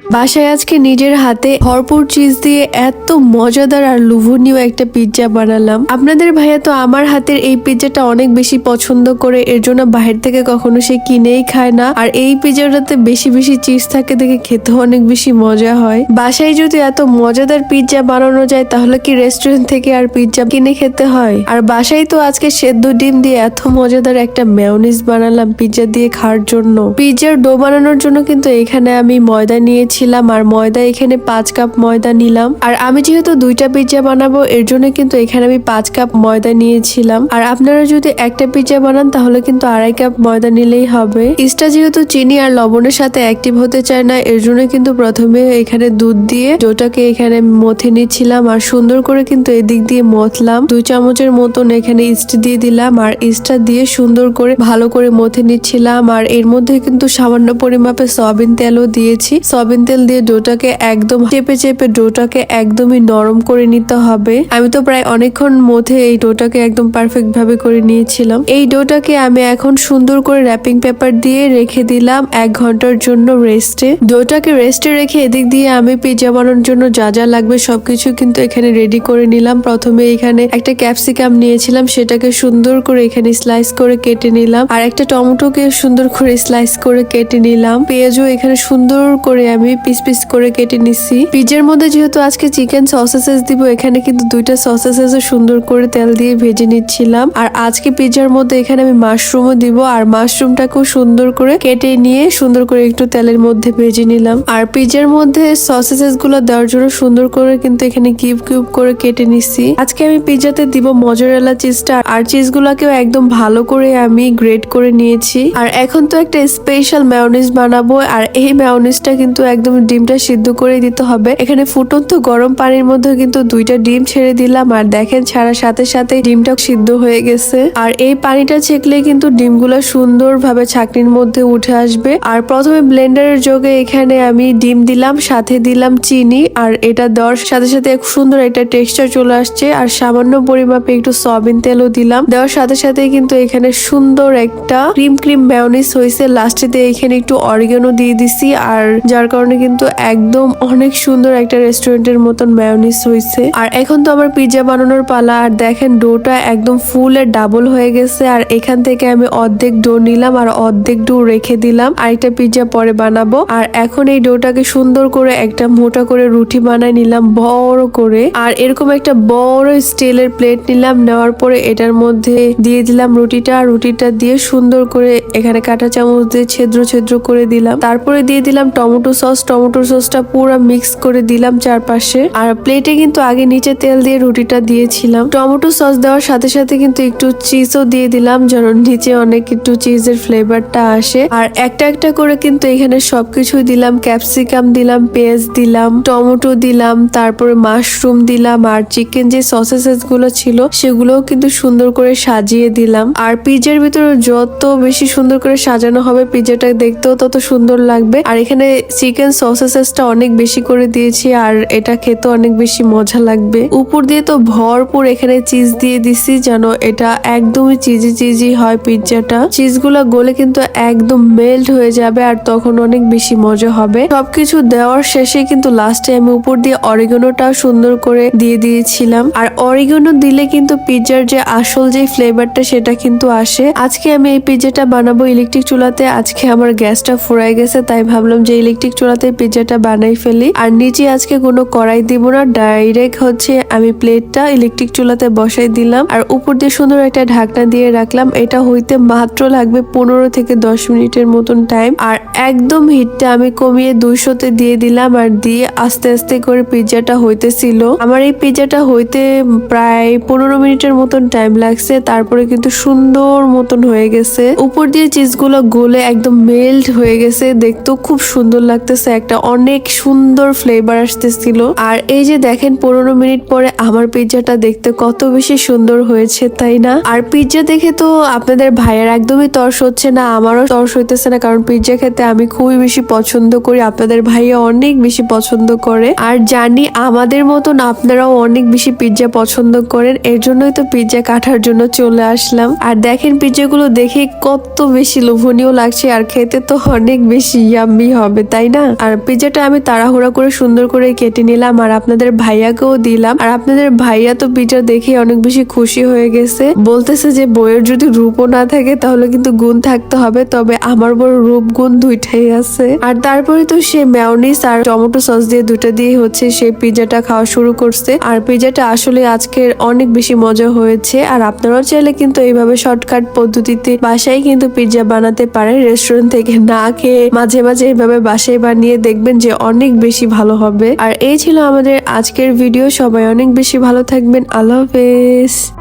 বাসায় আজকে নিজের হাতে ভরপুর চিজ দিয়ে এত মজাদার আর লোভনীয় একটা পিৎজা বানালাম। আপনাদের ভাইয়া তো আমার হাতের এই পিৎজাটা অনেক বেশি পছন্দ করে, এর জন্য বাহির থেকে কখনো সে কিনেই খায় না। আর এই পিৎজাটাতে বেশি বেশি চিজ থাকে দেখে খেতেও অনেক বেশি মজা হয়। বাসায় যদি এত মজাদার পিৎজা বানানো যায় তাহলে কি রেস্টুরেন্ট থেকে আর পিৎজা কিনে খেতে হয়? আর বাসায় তো আজকে সেদ্ধ ডিম দিয়ে এত মজাদার একটা মেয়োনিজ বানালাম পিৎজা দিয়ে খাওয়ার জন্য। পিৎজার ডো বানানোর জন্য কিন্তু এখানে আমি ময়দা নিয়েছি আর ময়দা এখানে 5 কাপ ময়দা নিলাম। আর আমি যেহেতু 2টা পিৎজা বানাবো এর জন্য কিন্তু এখানে আমি 5 কাপ ময়দা নিয়েছিলাম। আর আপনারা যদি একটা পিৎজা বানান তাহলে কিন্তু 2.5 কাপ ময়দা নিলেই হবে। ইস্টা যেহেতু চিনি আর লবণের সাথে অ্যাক্টিভ হতে চায় না, এর জন্য কিন্তু প্রথমে এখানে দুধ দিয়ে ডোটাকে এখানে মথে নিচ্ছিলাম। আর সুন্দর করে কিন্তু এদিক দিয়ে মথলাম। 2 চামচের মতন এখানে ইস্ট দিয়ে দিলাম আর ইস্টটা দিয়ে সুন্দর করে ভালো করে মথে নিচ্ছিলাম। আর এর মধ্যে কিন্তু সামান্য পরিমাপে সয়াবিন তেলও দিয়েছি। সয়াবিন তেল দিয়ে ডোটাকে একদম চেপে চেপে ডোটাকে একদমই নরম করে নিতে হবে। আমি তো প্রায় অনেকক্ষণ মধ্যে এই ডোটাকে একদম পারফেক্ট ভাবে করে নিয়েছিলাম। এই ডোটাকে আমি এখন সুন্দর করে র্যাপিং পেপার দিয়ে রেখে দিলাম 1 ঘন্টার জন্য রেস্টে। ডোটাকে রেস্টে রেখে এদিক দিয়ে আমি পিৎজা বানানোর জন্য যা যা লাগবে সবকিছু কিন্তু এখানে রেডি করে নিলাম। প্রথমে এখানে একটা ক্যাপসিকাম নিয়েছিলাম, সেটাকে সুন্দর করে এখানে স্লাইস করে কেটে নিলাম। আর একটা টমেটোকে সুন্দর করে স্লাইস করে কেটে নিলাম। পেঁয়াজও এখানে সুন্দর করে আমি পিস পিস করে কেটে নিচ্ছি। পিৎজার মধ্যে যেহেতু আজকে চিকেন সসেসেস দিব, এখানে কিন্তু 2টা সসেসেস সুন্দর করে তেল দিয়ে ভেজে নিচ্ছিলাম। আর আজকে পিৎজার মধ্যে এখানে আমি মাশরুমও দিব। আর মাশরুমটাকেও সুন্দর করে কেটে নিয়ে সুন্দর করে একটু তেলের মধ্যে ভেজে নিলাম। আর পিৎজার মধ্যে সসেসেস গুলো দেওয়ার জন্য সুন্দর করে কিন্তু এখানে কিউব কিউব করে কেটে নিচ্ছি। আজকে আমি পিৎজাতে দিব মজারেলা চিজটা। আর চিজগুলোকেও একদম ভালো করে আমি গ্রেট করে নিয়েছি। আর এখন তো একটা স্পেশাল মেয়োনিজ বানাবো। আর এই মেয়োনিজটা কিন্তু একদম ডিমটা সিদ্ধ করে দিতে হবে। এখানে ফুটন্ত গরম পানির মধ্যে কিন্তু 2টা ডিম ছেড়ে দিলাম। আর দেখেন ছাড়ার সাথে সাথে ডিমটা সিদ্ধ হয়ে গেছে। আর এই পানিটা ছেঁকলে কিন্তু ডিমগুলো সুন্দরভাবে ছাঁকনির মধ্যে উঠে আসবে। আর প্রথমে ব্লেন্ডারের যোগে এখানে আমি ডিম দিলাম, সাথে দিলাম চিনি। আর এটা দেওয়ার সাথে সাথে এক সুন্দর একটা টেক্সচার চলে আসছে। আর সামান্য পরিমাপে একটু সয়াবিন তেলও দিলাম। দেওয়ার সাথে সাথে কিন্তু এখানে সুন্দর একটা ক্রিম ক্রিম মেয়োনিজ হয়েছে। লাস্টেতে এখানে একটু অরিগানো দিয়ে দিছি। আর যার কারণে কিন্তু একদম অনেক সুন্দর একটা রেস্টুরেন্টের মতন মেয়োনিজ হয়েছে। আর এখন তো আমার পিৎজা বানানোর পালা। আর দেখেন ডোটা একদম ফুল এর ডাবল হয়ে গেছে। আর এখান থেকে আমি অর্ধেক ডো নিলাম আর অর্ধেক ডো রেখে দিলাম, আরেকটা পিৎজা পরে বানাবো। আর এখন এই ডোটাকে সুন্দর করে একটা মোটা করে রুটি বানাই নিলাম বড় করে। আর এরকম একটা বড় স্টিলের প্লেট নিলাম। নেওয়ার পরে এটার মধ্যে দিয়ে দিলাম রুটিটা দিয়ে সুন্দর করে এখানে কাঁটা চামচ দিয়ে ছিদ্র ছিদ্র করে দিলাম। তারপরে দিয়ে দিলাম টমেটো সসটা পুরো মিক্স করে দিলাম চারপাশে। আর প্লেটে কিন্তু আগে নিচে তেল দিয়ে রুটিটা দিয়েছিলাম। টমেটো সস দেওয়ার সাথে সাথে কিন্তু একটু চিজও দিয়ে দিলাম যেন নিচে অনেক একটু চিজের ফ্লেভারটা আসে। আর একটা একটা করে কিন্তু এখানে সবকিছুই দিলাম। ক্যাপসিকাম দিলাম, পেঁয়াজ দিলাম, টমেটো দিলাম, তারপরে মাশরুম দিলাম। আর চিকেন যে সসেসেস গুলো ছিল সেগুলোও কিন্তু সুন্দর করে সাজিয়ে দিলাম। আর পিৎজার ভিতরে যত বেশি সুন্দর করে সাজানো হবে পিৎজাটা দেখতেও তত সুন্দর লাগবে। আর এখানে চিকেন সসেসটা অনেক বেশি করে দিয়েছি আর এটা খেতে অনেক বেশি মজা লাগবে। উপর দিয়ে তো ভরপুর এখানে চিজ দিয়ে দিছি যেন এটা একদমই চিজি হয় পিৎজাটা। চিজগুলো গলে কিন্তু একদম মেল্ট হয়ে যাবে আর তখন অনেক বেশি মজা হবে। সবকিছু দেওয়ার শেষে কিন্তু লাস্টে আমি উপর দিয়ে অরিগানোটা সুন্দর করে দিয়ে দিয়েছিলাম। আর অরিগানো দিলে কিন্তু পিৎজার যে আসল যে ফ্লেভারটা সেটা কিন্তু আসে। আজকে আমি এই পিৎজাটা বানাবো ইলেকট্রিক চুলাতে। আজকে আমার গ্যাসটা ফুরাই গেছে, তাই ভাবলাম যে ইলেকট্রিক চুলাতে পিৎজাটা বানাই ফেলি। আর নিচে আজকে কোনো কড়াই দিব না, ডাইরেক্ট হচ্ছে আমি প্লেটটা ইলেকট্রিক চুলাতে বসাই দিলাম। আর উপর দিয়ে সুন্দর একটা ঢাকনা দিয়ে রাখলাম। এটা হইতে মাত্র লাগবে 15 থেকে 10 মিনিটের মতন টাইম। আর একদম হিটটা আমি কমিয়ে 200-তে দিয়ে দিলাম। আর দিয়ে আস্তে আস্তে করে পিৎজাটা হইতেছিল। আমার এই পিৎজাটা হইতে প্রায় 15 মিনিটের মতন টাইম লাগছে। তারপরে কিন্তু সুন্দর মতন হয়ে গেছে। উপর দিয়ে চিজগুলো গলে একদম মেল্ট হয়ে গেছে, দেখতেও খুব সুন্দর লাগতেছে, একটা অনেক সুন্দর ফ্লেভার আসতেছিল। আর এই যে দেখেন 15 মিনিট পরে আমার পিৎজাটা দেখতে কত বেশি সুন্দর হয়েছে, তাই না? আর পিৎজা দেখে তো আপনাদের ভাইয়ের একদমই তর্স হচ্ছে না, আমারও তর্স হইতেছে না, কারণ পিৎজা খেতে আমি খুবই বেশি পছন্দ করি, আপনাদের ভাইয়া অনেক বেশি পছন্দ করে। আর জানি আমাদের মতন আপনারাও অনেক বেশি পিৎজা পছন্দ করেন, এর জন্যই তো পিৎজা কাটার জন্য চলে আসলাম। আর দেখেন পিৎজাগুলো দেখে কত বেশি লোভনীয় লাগছে আর খেতে তো অনেক বেশি ইয়াম্মি হবে, তাই না? আর পিৎজাটা আমি তাড়াহুড়া করে সুন্দর করে কেটে নিলাম আর আপনাদের ভাইয়াকেও দিলাম। আর আপনাদের ভাইয়া তো পিৎজা দেখে অনেক বেশি খুশি হয়ে গেছে, বলতেছে যে বইয়ের যদি রূপও না থাকে তাহলে কিন্তু গুণ থাকতে হবে, তবে আমার বড় রূপ গুণ দুইটাই আছে। আর তারপরে তো সে মেয়োনিজ আর টমেটো সস দিয়ে দুটা দিয়ে হচ্ছে সে পিৎজাটা খাওয়া শুরু করছে। আর পিৎজাটা আসলে আজকের অনেক বেশি মজা হয়েছে। আর আপনারাও চাইলে কিন্তু এইভাবে শর্টকাট পদ্ধতিতে বাসায় কিন্তু পিৎজা বানাতে পারেন, রেস্টুরেন্ট থেকে না খেয়ে মাঝে মাঝে এইভাবে বাসায় বানিয়ে দেখবেন যে অনেক বেশি ভালো হবে। আর এই ছিল আমাদের আজকের ভিডিও। সবাই অনেক বেশি ভালো থাকবেন। আল্লাহ হাফেজ।